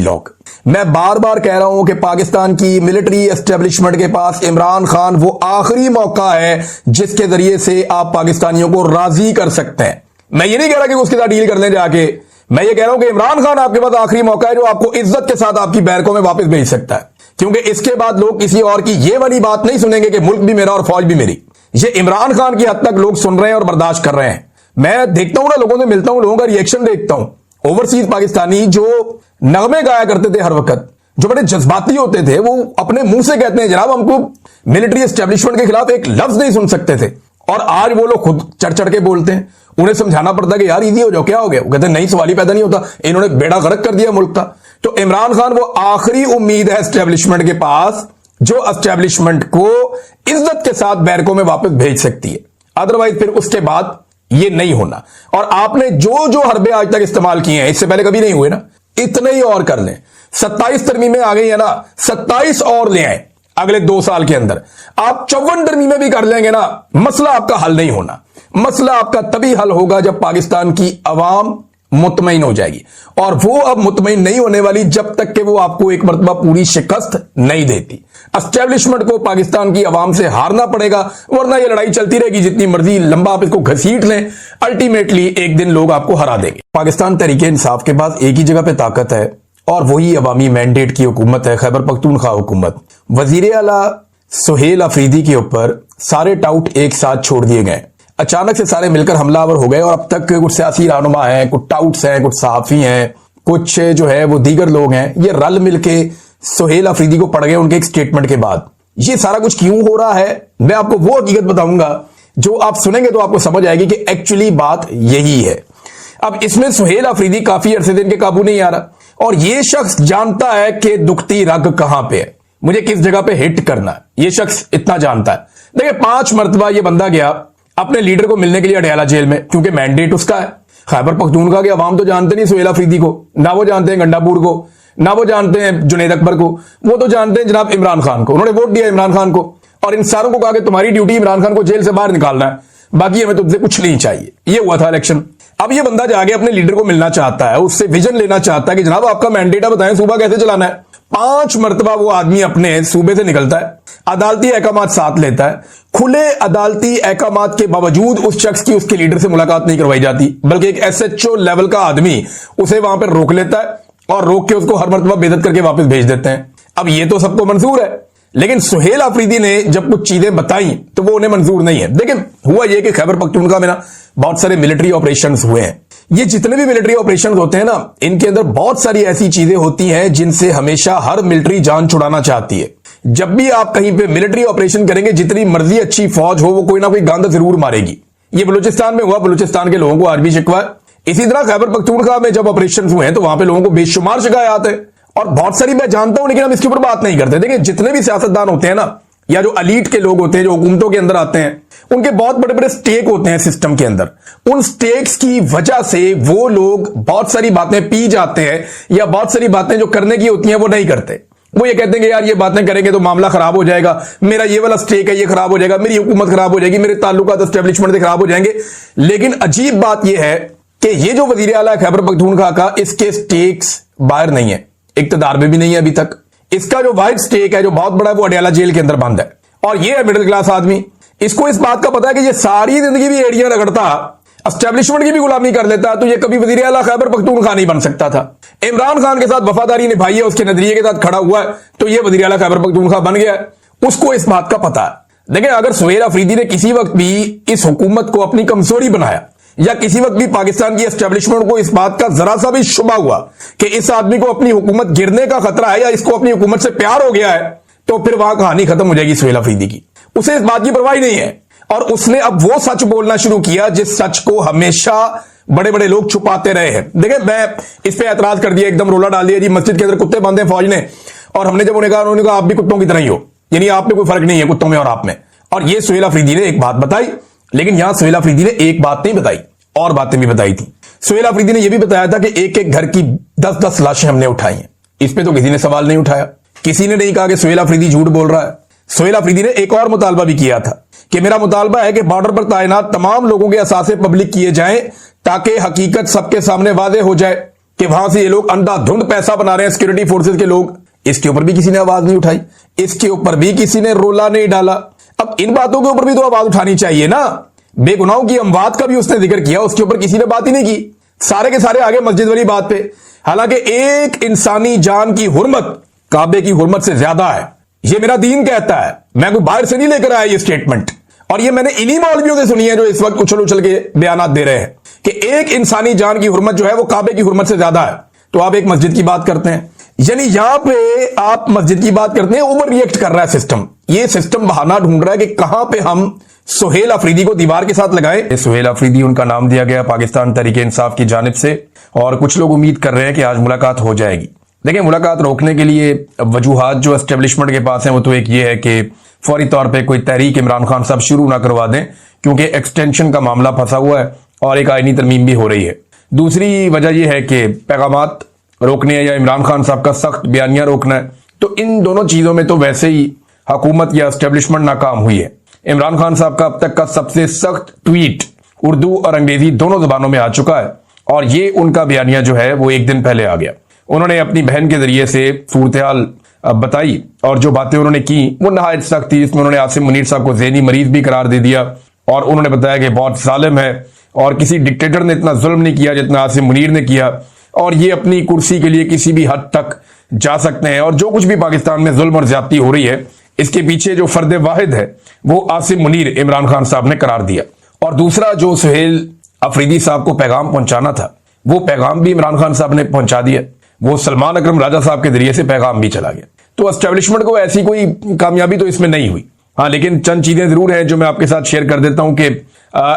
लोग, मैं बार बार कह रहा हूं कि पाकिस्तान की मिलिट्री एस्टेब्लिशमेंट के पास इमरान खान वो आखिरी मौका है जिसके जरिए से आप पाकिस्तानियों को राजी कर सकते हैं। मैं ये नहीं कह रहा कि उसके साथ डील कर लें जाके, मैं ये कह रहा हूं कि इमरान खान आपके पास आखिरी मौका है जो आपको इज्जत के साथ आपकी बैरकों में वापस भेज सकता है, क्योंकि इसके बाद लोग किसी और की ये वाली बात नहीं सुनेंगे कि मुल्क भी मेरा और फौज भी मेरी। ये इमरान खान की हद तक लोग सुन रहे हैं और बर्दाश्त कर रहे हैं। मैं देखता हूं ना, लोगों से मिलता हूं, लोगों का रिएक्शन देखता हूं। ओवरसीज पाकिस्तानी जो नगमे गाया करते थे हर वक्त, जो बड़े जज्बाती होते थे, वो अपने मुंह से कहते हैं जनाब हमको मिलिट्री एस्टेब्लिशमेंट के खिलाफ एक लफ्ज नहीं सुन सकते थे, और आज वो लोग खुद चढ़ चढ़ के बोलते हैं। उन्हें समझाना पड़ता है कि यार इजी हो जाओ, क्या हो गया? वो कहते हैं नहीं, सवाल ही पैदा नहीं होता, इन्होंने बेड़ा गर्क कर दिया मुल्क का। तो इमरान खान वो आखिरी उम्मीद है एस्टेब्लिशमेंट के पास जो एस्टेब्लिशमेंट को इज्जत के साथ बैरकों में वापस भेज सकती है। अदरवाइज फिर उसके बाद ये नहीं होना। और आपने जो जो हरबे आज तक इस्तेमाल किए हैं, इससे पहले कभी नहीं हुए ना, इतने ही और कर लें। 27 तरमीमें आ गई है ना, 27 और ले आए अगले 2 साल के अंदर। आप 54 तरमीमें भी कर लेंगे ना, मसला आपका हल नहीं होना। मसला आपका तभी हल होगा जब पाकिस्तान की अवाम मुतमईन हो जाएगी, और वो अब मुतमईन नहीं होने वाली जब तक कि वो आपको एक मरतबा पूरी शिकस्त नहीं देती। एस्टेब्लिशमेंट को पाकिस्तान की अवाम से हारना पड़ेगा, वरना ये लड़ाई चलती रहेगी जितनी मर्जी लंबा आप इसको घसीट लें, अल्टीमेटली एक दिन लोग आपको हरा देंगे। पाकिस्तान तहरीक इंसाफ के पास एक ही जगह पे ताकत है, और वही अवामी मैंडेट की हुकूमत है, खैबर पख्तूनख्वा हुकूमत। वजीर आला सुहेल अफरीदी के ऊपर सारे टाउट एक साथ छोड़ दिए गए। अचानक से सारे मिलकर हमलावर हो गए, और अब तक कुछ सियासी रहनुमा हैं, कुछ टाउट्स हैं, कुछ सहाफी हैं, कुछ जो है वो दीगर लोग हैं, ये रल मिलके सुहेल अफरीदी को पड़ गए उनके एक स्टेटमेंट के बाद। ये सारा कुछ क्यों हो रहा है, मैं आपको वो हकीकत बताऊंगा जो आप सुनेंगे तो आपको समझ आएगी कि एक्चुअली बात यही है। अब इसमें सुहेल अफरीदी काफी अरसे दिन के काबू नहीं आ रहा, और ये शख्स जानता है कि दुखती रग कहां पे है, मुझे किस जगह पे हिट करना है। ये शख्स इतना जानता है। देखिए 5 मरतबा ये बंदा गया अपने लीडर को मिलने के लिए अडयाला जेल में, क्योंकि मैंडेट उसका है। खैबर पख्तूनख्वा के अवाम तो जानते नहीं सुहेल अफरीदी को, ना वो जानते हैं गंडापुर को, ना वो जानते हैं जुनेद अकबर को, वो तो जानते हैं जनाब इमरान खान को। उन्होंने वोट दिया इमरान खान को, और इन सारों को कहा कि तुम्हारी ड्यूटी इमरान खान को जेल से बाहर निकालना है, बाकी हमें तुमसे कुछ नहीं चाहिए। ये हुआ था इलेक्शन। अब ये बंदा जाके अपने लीडर को मिलना चाहता है, उससे विजन लेना चाहता है कि जनाब आपका मैंडेट है, बताएं सूबा कैसे चलाना है। 5 मरतबा वो आदमी अपने सूबे से निकलता है, अदालती अहकामात साथ लेता है। खुले अदालती अहकामात के बावजूद उस शख्स की उसके लीडर से मुलाकात नहीं करवाई जाती, बल्कि एक SHO लेवल का आदमी उसे वहां पर रोक लेता है, और रोक के उसको हर मरतबा बेइज्जत करके वापस भेज देते हैं। अब ये तो सबको मंजूर है, लेकिन सुहेल अफरीदी ने जब कुछ चीजें बताई तो वो उन्हें मंजूर नहीं है। देखिए हुआ ये कि खैबर पख्तूनख्वा में ना बहुत सारे मिलिट्री ऑपरेशंस हुए हैं। ये जितने भी मिलिट्री ऑपरेशंस होते हैं ना, इनके अंदर बहुत सारी ऐसी चीजें होती हैं जिनसे हमेशा हर मिलिट्री जान छुड़ाना चाहती है। जब भी आप कहीं पे मिलिट्री ऑपरेशन करेंगे, जितनी मर्जी अच्छी फौज हो, वो कोई ना कोई गंद जरूर मारेगी। ये बलूचिस्तान में हुआ, बलूचिस्तान के लोगों को आज भी शिकवा है। इसी तरह खैबर पख्तूनख्वा में जब ऑपरेशन हुए हैं तो वहां पे लोगों को बेशुमार शिकायत है, और बहुत सारी मैं जानता हूं, लेकिन हम इसके ऊपर बात नहीं करते। देखिए जितने भी सियासतदान होते हैं ना, या जो अलीट के लोग होते हैं, जो हुकूमतों के अंदर आते हैं, उनके बहुत बड़े बड़े स्टेक होते हैं सिस्टम के अंदर। उन स्टेक्स की वजह से वो लोग बहुत सारी बातें पी जाते हैं, या बहुत सारी बातें जो करने की होती हैं वो नहीं करते। वो ये कहते हैं कि यार ये बातें करेंगे तो मामला खराब हो जाएगा, मेरा ये वाला स्टेक है ये खराब हो जाएगा, मेरी हुकूमत खराब हो जाएगी, मेरे ताल्लुकात एस्टेब्लिशमेंट से खराब हो जाएंगे। लेकिन अजीब बात यह है कि ये जो वजीर आला है खैबर पख्तूनख्वा का, इसके स्टेक्स बाहर नहीं है, इक्तदार में भी नहीं है अभी तक। इसका जो वाइड स्टेक है, जो बहुत बड़ा है, वो अडयाला जेल के अंदर बंद है। और ये है मिडिल क्लास आदमी, इसको इस बात का पता है कि ये सारी जिंदगी भी एड़ियां रगड़ता, एस्टेब्लिशमेंट की भी गुलामी कर लेता, तो ये कभी वजीर आला खैबर पख्तूनख्वा नहीं बन सकता था। इमरान खान के साथ वफादारी निभाई है, उसके नजरिए के साथ खड़ा हुआ है, तो ये वजीर आला खैबर पख्तूनख्वा बन गया है। उसको इस बात का पता है। देखिए अगर सुहेल अफरीदी ने किसी वक्त भी इस हुकूमत को अपनी कमजोरी बनाया, या किसी वक्त भी पाकिस्तान की एस्टेब्लिशमेंट को इस बात का जरा सा भी शुबा हुआ कि इस आदमी को अपनी हुकूमत गिरने का खतरा है, या इसको अपनी हुकूमत से प्यार हो गया है, तो फिर वहां कहानी खत्म हो जाएगी सुहेल अफरीदी की। उसे इस बात की परवाह नहीं है, और उसने अब वो सच बोलना शुरू किया जिस सच को हमेशा बड़े बड़े लोग छुपाते रहे हैं। देखिए मैं इस पे एतराज कर दिया, एकदम रोला डाल दिया जी मस्जिद के अंदर कुत्ते बांधे फौज ने, और हमने जब उन्हें कहा आप भी कुत्तों की तरह ही हो, यानी आप में कोई फर्क नहीं है कुत्तों में और आप में। और ये सुहेल अफरीदी ने एक बात बताई, लेकिन यहां सुहेल अफरीदी ने एक बात नहीं बताई, और बातें भी बताई थी। सुहेल अफरीदी ने यह भी बताया था कि एक एक घर की 10-10 लाशें हमने उठाई हैं। इस पे तो किसी ने सवाल नहीं उठाया, किसी ने नहीं कहा कि सुहेल अफरीदी झूठ बोल रहा है। सुहेल अफरीदी ने एक और मुतालबा भी किया था कि मेरा मुतालबा है कि बॉर्डर पर तैनात तमाम लोगों के असासे पब्लिक किए जाएं, ताकि हकीकत सबके सामने वाज़ेह हो जाए कि वहां से ये लोग अंधाधुंध पैसा बना रहे हैं सिक्योरिटी फोर्सेस के लोग, इसके ऊपर भी किसी ने आवाज नहीं उठाई, इसके ऊपर भी किसी ने रोला नहीं डाला। अब इन बातों के ऊपर भी तो आवाज उठानी चाहिए ना। बेगुनाहों की अमवात का भी उसने जिक्र किया, उसके ऊपर किसी ने बात ही नहीं की, सारे के सारे आगे मस्जिद वाली बात पे। हालांकि एक इंसानी जान की हुर्मत काबे की हुर्मत से ज्यादा है, ये मेरा दीन कहता है। मैं कोई बाहर से नहीं लेकर आया ये स्टेटमेंट, और ये मैंने इन्हीं मौलवियों से सुनी है जो इस वक्त उछल उछल के बयान दे रहे हैं कि एक इंसानी जान की हुर्मत जो है वो काबे की हुर्मत से ज्यादा है। तो आप एक मस्जिद की बात करते हैं, यानी यहां पे आप मस्जिद की बात करते हैं, ओवर रिएक्ट कर रहा है सिस्टम। ये सिस्टम बहाना ढूंढ रहा है कि कहां पे हम सुहेल अफरीदी को दीवार के साथ लगाएं। सुहेल अफरीदी उनका नाम दिया गया पाकिस्तान तहरीक इंसाफ की जानिब से, और कुछ लोग उम्मीद कर रहे हैं कि आज मुलाकात हो जाएगी। देखिए, मुलाकात रोकने के लिए वजूहात जो एस्टेब्लिशमेंट के पास हैं वो तो एक ये है कि फौरी तौर पे कोई तहरीक इमरान खान साहब शुरू ना करवा दें, क्योंकि एक्सटेंशन का मामला फंसा हुआ है और एक आईनी तरमीम भी हो रही है। दूसरी वजह यह है कि पैगामात रोकने या इमरान खान साहब का सख्त बयानिया रोकना है। तो इन दोनों चीजों में तो वैसे ही हुकूमत या एस्टेब्लिशमेंट नाकाम हुई है। इमरान खान साहब का अब तक का सबसे सख्त ट्वीट उर्दू और अंग्रेजी दोनों जबानों में आ चुका है, और ये उनका बयानिया जो है वो एक दिन पहले आ गया। उन्होंने अपनी बहन के जरिए से सूरत-ए-हाल बताई, और जो बातें उन्होंने की वो नहायत सख्त थी। इसमें उन्होंने आसिम मुनीर साहब को ज़हनी मरीज भी करार दे दिया, और उन्होंने बताया कि बहुत जालिम है और किसी डिक्टेटर ने इतना जुल्म नहीं किया जितना आसिम मुनीर ने किया, और ये अपनी कुर्सी के लिए किसी भी हद तक जा सकते हैं, और जो कुछ भी पाकिस्तान में जुल्म और ज्यादती हो रही है इसके पीछे जो फर्द वाहिद है वो आसिम मुनीर इमरान खान साहब ने करार दिया। और दूसरा, जो सुहेल अफरीदी साहब को पैगाम पहुंचाना था वो पैगाम भी इमरान खान साहब ने पहुंचा दिया, वो सलमान अकरम राजा साहब के जरिए से पैगाम भी चला गया। तो एस्टेब्लिशमेंट को ऐसी कोई कामयाबी तो इसमें नहीं हुई। हाँ, लेकिन चंद चीजें जरूर हैं जो मैं आपके साथ शेयर कर देता हूं कि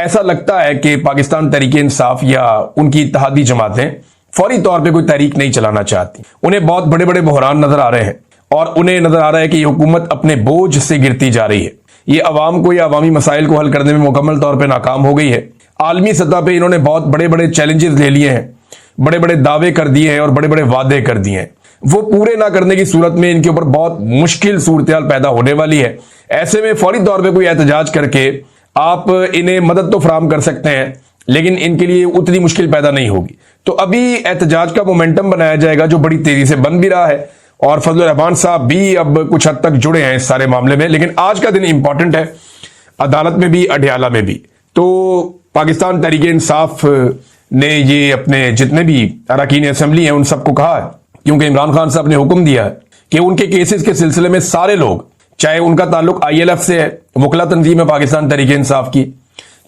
ऐसा लगता है कि पाकिस्तान तहरीक इंसाफ या उनकी इत्तेहादी जमातें फौरी तौर पे कोई तहरीक नहीं चलाना चाहती। उन्हें बहुत बड़े बड़े बहरान नजर आ रहे हैं, और उन्हें नजर आ रहा है कि ये हुकूमत अपने बोझ से गिरती जा रही है। ये अवाम को या अवामी मसाइल को हल करने में मुकम्मल तौर पर नाकाम हो गई है। आलमी सतह पर इन्होंने बहुत बड़े बड़े चैलेंजेस ले लिए हैं, बड़े बड़े दावे कर दिए हैं और बड़े बड़े वादे कर दिए हैं। वो पूरे ना करने की सूरत में इनके ऊपर बहुत मुश्किल सूरत-ए-हाल पैदा होने वाली है। ऐसे में फौरी तौर पे कोई एहतजाज करके आप इन्हें मदद तो फराहम कर सकते हैं, लेकिन इनके लिए उतनी मुश्किल पैदा नहीं होगी। तो अभी एहतजाज का मोमेंटम बनाया जाएगा जो बड़ी तेजी से बन भी रहा है, और फजलुर रहमान साहब भी अब कुछ हद तक जुड़े हैं इस सारे मामले में। लेकिन आज का दिन इंपॉर्टेंट है, अदालत में भी अडयाला में भी। तो पाकिस्तान तहरीक इंसाफ ने ये अपने जितने भी अरकान असेंबली हैं उन सबको कहा है, क्योंकि इमरान खान साहब ने हुक्म दिया है कि उनके केसेस के सिलसिले में सारे लोग, चाहे उनका ताल्लुक ILF से है, वकला तंजीम है पाकिस्तान तहरीक इंसाफ की,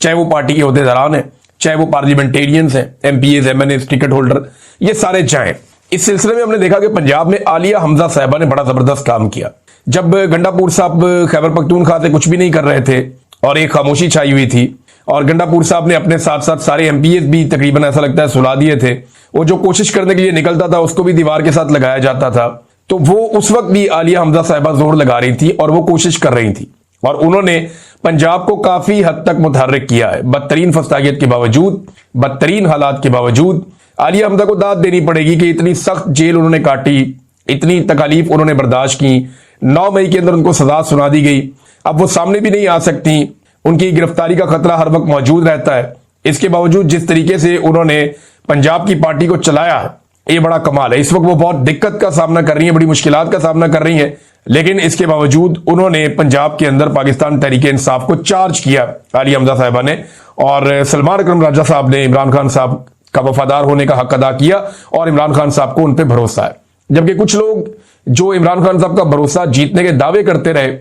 चाहे वो पार्टी के ओहदेदारान है, चाहे वो पार्लियामेंटेरियंस हैं, MPAs, MNAs, टिकट होल्डर, ये सारे जाएं। इस सिलसिले में हमने देखा कि पंजाब में आलिया हमजा साहिबा ने बड़ा जबरदस्त काम किया। जब गंडापुर साहब खैबर पख्तूनख्वा से कुछ भी नहीं कर रहे थे और एक खामोशी छाई हुई थी, और गंडापुर साहब ने अपने साथ साथ सारे MPAs भी तकरीबन ऐसा लगता है सुला दिए थे। वो जो कोशिश करने के लिए निकलता था उसको भी दीवार के साथ लगाया जाता था। तो वो उस वक्त भी आलिया हमजा साहिबा जोर लगा रही थी और वो कोशिश कर रही थी, और उन्होंने पंजाब को काफी हद तक मुतहर्रिक किया है। बदतरीन फस्तागियत के बावजूद, बदतरीन हालात के बावजूद आलिया हमजा को दाद देनी पड़ेगी कि इतनी सख्त जेल उन्होंने काटी, इतनी तकालीफ उन्होंने बर्दाश्त की। 9 मई के अंदर उनको सजा सुना दी गई, अब वो सामने भी नहीं आ सकती, उनकी गिरफ्तारी का खतरा हर वक्त मौजूद रहता है। इसके बावजूद जिस तरीके से उन्होंने पंजाब की पार्टी को चलाया है, ये बड़ा कमाल है। इस वक्त वो बहुत दिक्कत का सामना कर रही है, बड़ी मुश्किलात का सामना कर रही है, लेकिन इसके बावजूद उन्होंने पंजाब के अंदर पाकिस्तान तहरीक इंसाफ को चार्ज किया आलिया हमजा साहिबा ने, और सलमान अकरम राजा साहब ने इमरान खान साहब का वफादार होने का हक अदा किया, और इमरान खान साहब को उन पर भरोसा है। जबकि कुछ लोग जो इमरान खान साहब का भरोसा जीतने के दावे करते रहे,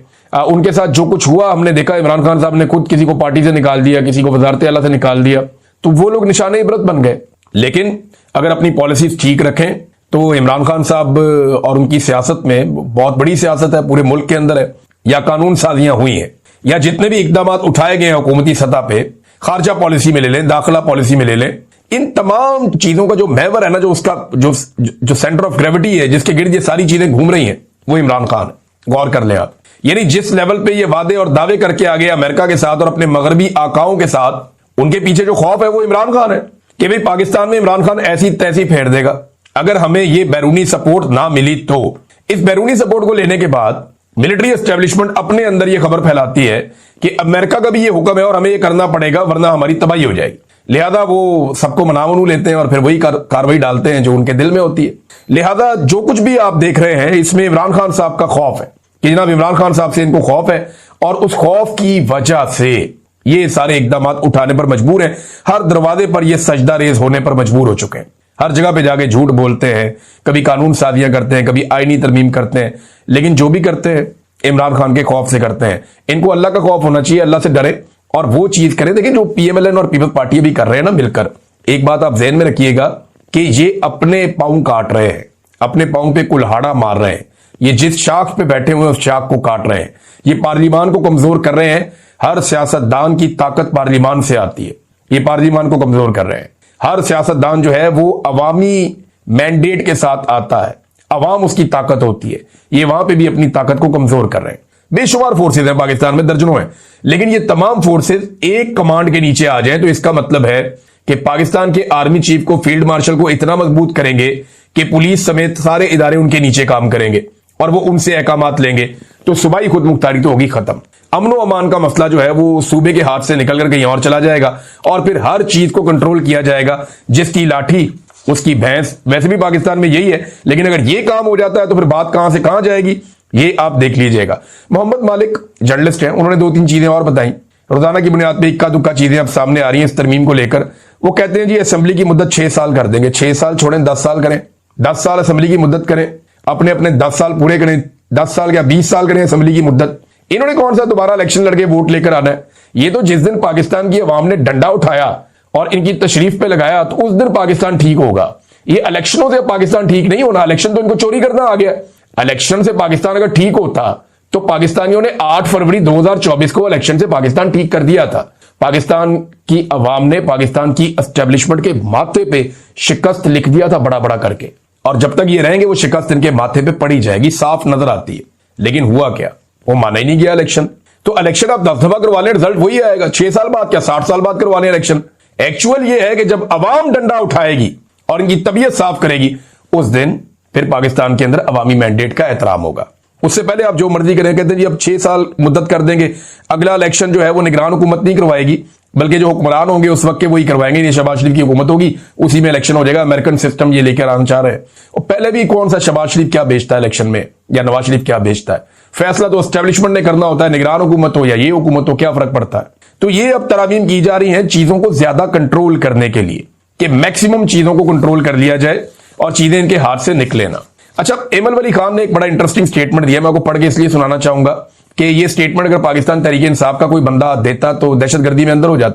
उनके साथ जो कुछ हुआ हमने देखा। इमरान खान साहब ने खुद किसी को पार्टी से निकाल दिया, किसी को वजारत आला से निकाल दिया, तो वो लोग निशाने इबरत बन गए। लेकिन अगर अपनी पॉलिसीज ठीक रखें तो इमरान खान साहब और उनकी सियासत में बहुत बड़ी सियासत है, पूरे मुल्क के अंदर है, या कानून साजियां हुई हैं, या जितने भी इकदाम उठाए गए हैं हुकूमती सतह पे, खारजा पॉलिसी में ले लें, दाखिला पॉलिसी में ले लें, इन तमाम चीजों का जो महवर है ना, जो उसका जो सेंटर ऑफ ग्रेविटी है, जिसके गिर्द ये सारी चीजें घूम रही हैं, वो इमरान खान है। गौर कर लें आप। यानी जिस लेवल पे ये वादे और दावे करके आगे अमेरिका के साथ और अपने मगरबी आकाओं के साथ, उनके पीछे जो खौफ है वो इमरान खान है कि भाई पाकिस्तान में इमरान खान ऐसी तैसी फेर देगा अगर हमें ये बैरूनी सपोर्ट ना मिली। तो इस बैरूनी सपोर्ट को लेने के बाद मिलिट्री एस्टेब्लिशमेंट अपने अंदर ये खबर फैलाती है कि अमेरिका का भी ये हुक्म है और हमें ये करना पड़ेगा वरना हमारी तबाही हो जाएगी। लिहाजा वो सबको मनामनू लेते हैं और फिर वही कार्रवाई डालते हैं जो उनके दिल में होती है। लिहाजा जो कुछ भी आप देख रहे हैं इसमें इमरान खान साहब का खौफ है कि जनाब इमरान खान साहब से इनको खौफ है और उस खौफ की वजह से ये सारे इकदाम उठाने पर मजबूर हैं। हर दरवाजे पर ये सजदा रेज होने पर मजबूर हो चुके हैं। हर जगह पे जाके झूठ बोलते हैं, कभी कानून साजियां करते हैं, कभी आईनी तरमीम करते हैं, लेकिन जो भी करते हैं इमरान खान के खौफ से करते हैं। इनको अल्लाह का खौफ होना चाहिए, अल्लाह से डरे और वो चीज करें। देखिए जो पीएमएलएन और पीपल्स पार्टी भी कर रहे हैं ना मिलकर, एक बात आप ज़हन में रखिएगा कि ये अपने पांव काट रहे हैं, अपने पांव पे कुल्हाड़ा मार रहे हैं। ये जिस शाख पे बैठे हुए हैं उस शाख को काट रहे हैं। ये पार्लियामान को कमजोर कर रहे हैं। हर सियासतदान की ताकत पार्लियामान से आती है। ये पार्लियामान को कमजोर कर रहे हैं। हर सियासतदान जो है वो अवामी मैंडेट के साथ आता है, अवाम उसकी ताकत होती है। ये वहां पे भी अपनी ताकत को कमजोर कर रहे हैं। बेशुमार फोर्सेज हैं पाकिस्तान में, दर्जनों हैं, लेकिन ये तमाम फोर्सेज एक कमांड के नीचे आ जाएं तो इसका मतलब है कि पाकिस्तान के आर्मी चीफ को, फील्ड मार्शल को इतना मजबूत करेंगे कि पुलिस समेत सारे इदारे उनके नीचे काम करेंगे और वो उनसे अहकामात लेंगे तो सूबाई खुद मुख्तारी तो होगी खत्म। अमनो अमान का मसला जो है वो सूबे के हाथ से निकल कर कहीं और चला जाएगा और फिर हर चीज को कंट्रोल किया जाएगा। जिसकी लाठी उसकी भैंस, वैसे भी पाकिस्तान में यही है, लेकिन अगर ये काम हो जाता है तो फिर बात कहां से कहां जाएगी ये आप देख लीजिएगा। मोहम्मद मालिक जर्नलिस्ट हैं, उन्होंने 2-3 चीजें और बताई। रोजाना की बुनियाद पर इक्का दुक्का चीजें अब सामने आ रही हैं इस तरमीम को लेकर। वो कहते हैं जी असेंबली की मुद्दत 6 साल कर देंगे। 6 साल छोड़ें, 10 साल करें, 10 साल असेंबली की मुद्दत करें, अपने अपने 10 साल पूरे करें, 10 साल या 20 साल करें असेंबली की मुद्दत। इन्होंने कौन सा दोबारा इलेक्शन लड़के वोट लेकर आना है? ये तो जिस दिन पाकिस्तान की अवाम ने डंडा उठाया और इनकी तशरीफ पे लगाया तो उस दिन पाकिस्तान ठीक होगा। ये इलेक्शनों से पाकिस्तान ठीक नहीं होना। इलेक्शन तो इनको चोरी करना आ गया। इलेक्शन से पाकिस्तान अगर ठीक होता तो पाकिस्तानियों ने 8 फरवरी 2024 को इलेक्शन से पाकिस्तान ठीक कर दिया था। पाकिस्तान की अवाम ने पाकिस्तान की एस्टेब्लिशमेंट के माथे पे शिकस्त लिख दिया था बड़ा बड़ा करके, और जब तक ये रहेंगे वो शिकस्त इनके माथे पे पड़ी जाएगी, साफ नजर आती है। लेकिन हुआ क्या? वो माना ही नहीं गया इलेक्शन। तो इलेक्शन आप 10 दफा करवा लें, रिजल्ट वही आएगा। 6 साल बाद क्या 60 साल बाद करवा लें इलेक्शन। एक्चुअल ये है कि जब अवाम डंडा उठाएगी और इनकी तबीयत साफ करेगी उस दिन फिर पाकिस्तान के अंदर अवामी मैंडेट का एहतराम होगा। उससे पहले आप जो मर्जी करें, कहते हैं जी अब 6 साल मुद्दत कर देंगे, अगला इलेक्शन जो है वो निगरान हुकूमत नहीं करवाएगी बल्कि जो हुक्मरान होंगे उस वक्त के वही करवाएंगे। ये शहबाज शरीफ की हुकूमत होगी, उसी में इलेक्शन हो जाएगा। अमेरिकन सिस्टम ये लेकर आना चाह रहे हैं। और पहले भी कौन सा शहबाज शरीफ क्या बेचता है इलेक्शन में या नवाज शरीफ क्या बेचता है? फैसला तो एस्टेब्लिशमेंट ने करना होता है, निगरान हुकूमत हो या ये हुकूमत हो, क्या फर्क पड़ता है? तो ये अब तरामीम की जा रही है चीजों को ज्यादा कंट्रोल करने के लिए कि मैक्सिमम चीजों को कंट्रोल कर लिया जाए और चीजें इनके हाथ से निकले ना। अच्छा, एमल वली खान ने एक बड़ा इंटरेस्टिंग स्टेटमेंट दिया, मैं आपको पढ़ के इसलिए सुनाना चाहूंगा कि ये स्टेटमेंट अगर पाकिस्तान तहरीक इंसाफ का कोई बंदा देता तो दहशतगर्दी में अंदर हो जाता।